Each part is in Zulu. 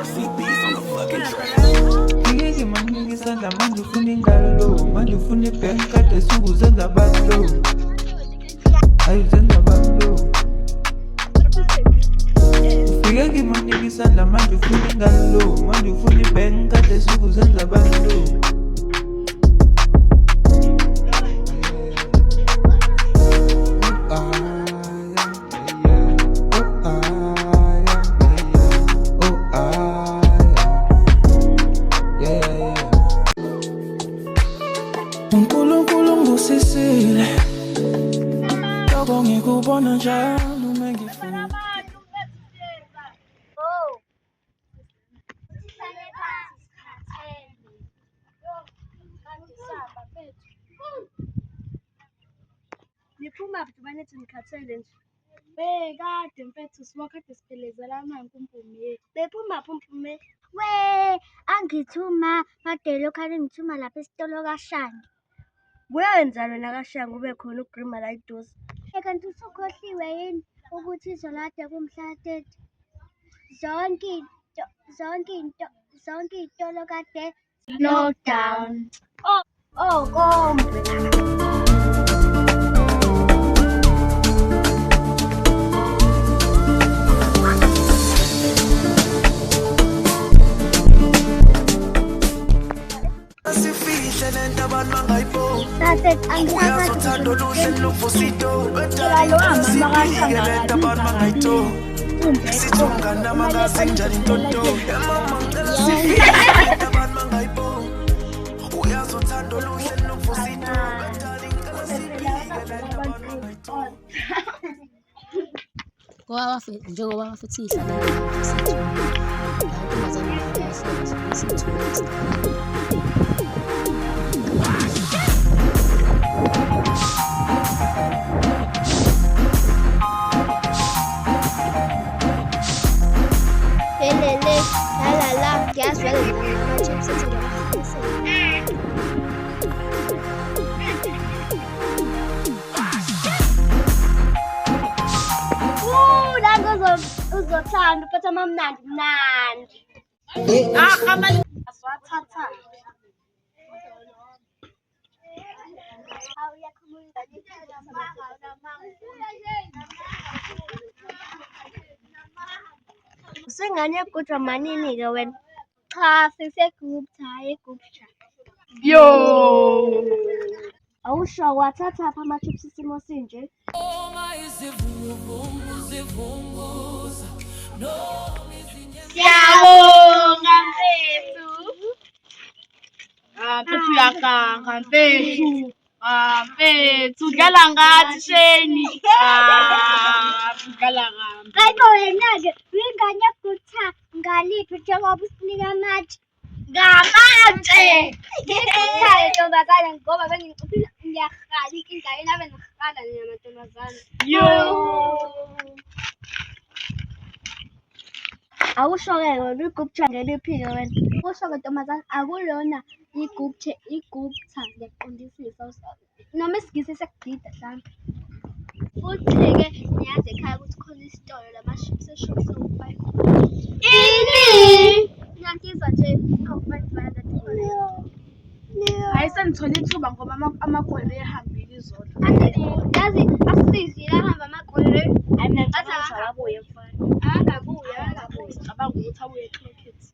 RCB's on the fucking track. Ngeke manje ngisandla manje ufuna ingalo manje ufuna ibhenki kade sukuzenza balo ayizenza balo ufike manje ngisandla manje ufuna ingalo manje ufuna ibhenki kade sukuzenza balo uNkulunkulu ngusisile lokho ngikubona njalo uma ngifuna Niphuma phi banethi nikhathele nje bekade mfethu siwakade siphelezela amanzi umpumi bephuma phi umpumi angithuma kade lokhu ngithuma lapha esitolo kaShangi. wenza wena kaShangi ube khona uGrima la idosi Kanti usukhohliwe yini ukuthi izolade kumhla 30 zonke iy'tolo kade lockdown kombe Sifihle lento abantu bangayiboni. Sase Uyazothanda oluhle luvusito. Siphike lento abantu bangayithola. Sithunga namagazi njalo intoto. Mama ngicela sifihle lento abantu bangayiboni. Uyazothanda oluhle luvusito. Darling ngicela siphike lento abantu bangayithola. Njengoba bafuthi ihlala helele lalala ngiyazwela ama-chips ethi uzothanda uphethe amamnandi mnandi asiwathatha usengane yegudwa manini-ke wena cha sise-group hayi e-group chat awusho wathatha apha ama-chips isimo sinje siyabonga mfethu mfethu uyaganga mfethu mfethu udlala ngathi sheni udlala ngami hayibo wena-ke uyingane yegutha ngaliphi njengoba usinika amatshe ngamatshe ngiyithale ntombazane ngoba ngiyarhala inkinga yeni abe nokuhala namantombazane awusho-ke wena i-group chat ngeliphi-ke wena usho-ke ntombazane akulona i-group chat ngiyaqondisisa noma isigisi sekugida hlampe futhi-ke niyazi ekhaya ukuthi khona isitolo lama-chips eshop sewu-5 ini ngiyangizwa nje hayi sengithole ithuba ngoba amagwele ehambile izolo yazi asizile ahamba amagwele hayi mina ngicabanga ukuthi akabuye mfana akabuya ngicabanga ukuthi abuye clockets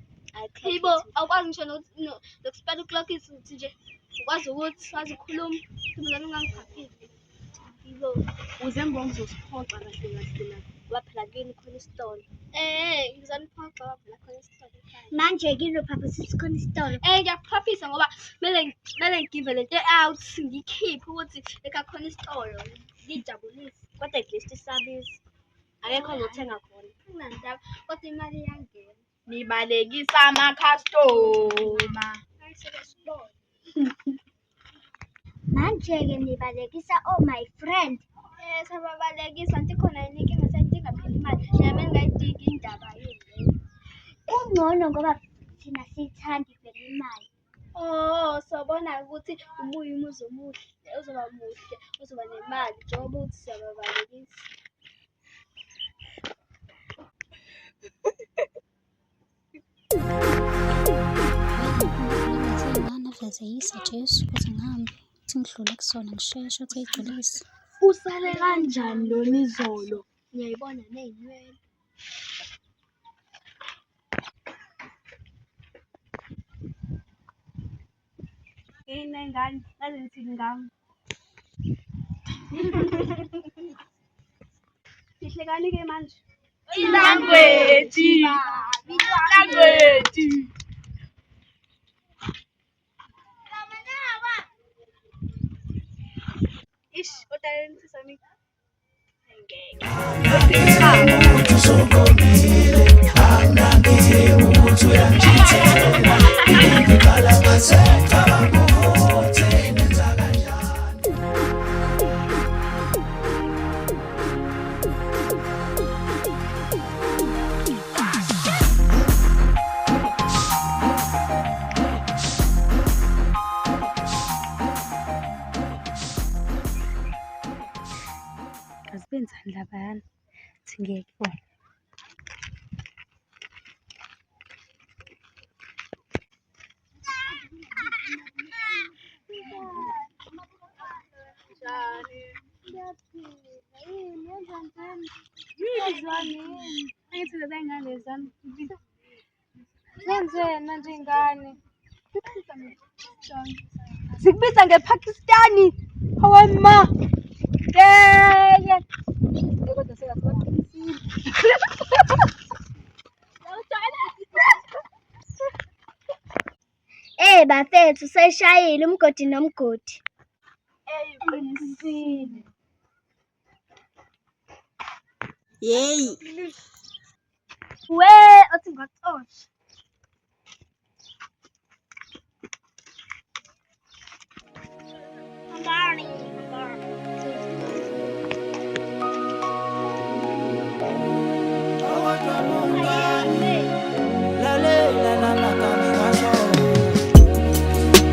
yibo awukwazi ngisho nokuspela uclockets ukuthi nje ukwazi ukuthi wazi ukhuluma ntombazane ungangiphaphile yibo uze ngizosiphoxa kahle kahle la ngoba phela kini khona isitolo ngizaniphoxa ngoba phela khona isitolo manje kini phapha sithi khona isitolo ngiyakuphaphisa ngoba kumele ngigive lento out ngikhiphe ukuthi eka khona isitolo ngijabulise kodwa at-least isabiza akekho ozothenga khona kunandaba kodwa imali iyangena nibalekisa amakhastoma manje-ke nibalekisa my friend sababalekisa anti khona yini inkinga sayidinga phela imali nami engayidingi indaba yini kungcono ngoba thina siyithanda vele imali sobona ukuthi ubuye umuzi omuhle uzoba muhle uzoba nemali njengoba ukuthi siyababalekisa ngiyazeyisa Jesu ukuthi ngihambe ukuthi ngidlule kusona ngisheshe uthi ayigculise. Usale kanjani lona izolo? Ngiyayibona ney'nwele. Ngane, ngaze ngithi ngami. Sihlekani-ke manje? Ilangwethi. Ish, utaleni sisami. Azibenzani labayana? Thingeke bona. Zenzeni manje ingane? Zikubiza ngePakistani. Hawe ma. Yeah. Kodwa bafethu seshayile umgodi nomgodi. Uqinisile. Yeyi. We othi ngocosha.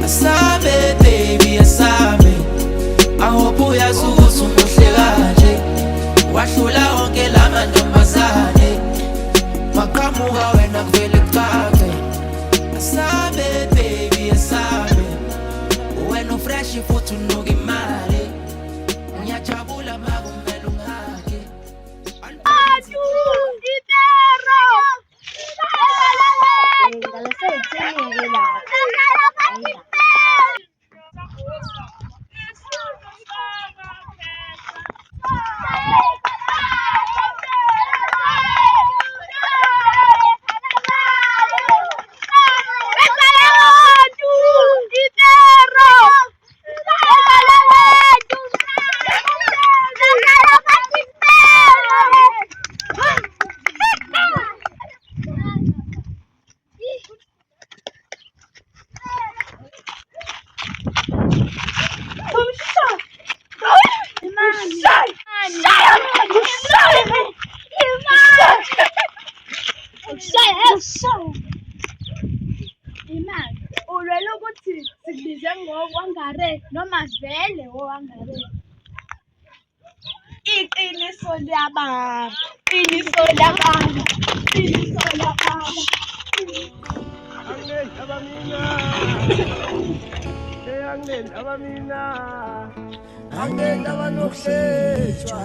Asabe baby asabe ahope uyazuza umuhle kanje wahlula wonke lamantombazane maqhamuka wena kuvele kucace asabe baby asabe wena ufresh futhi unuka imali ngiyajabula makumele ungake Imali ulwela ukuthi sikubize ngokwangare noma vele owangare. Iqiniso liyababa. Iqiniso liyababa. Iqiniso liyababa. Angena abamina angena abanohlejwa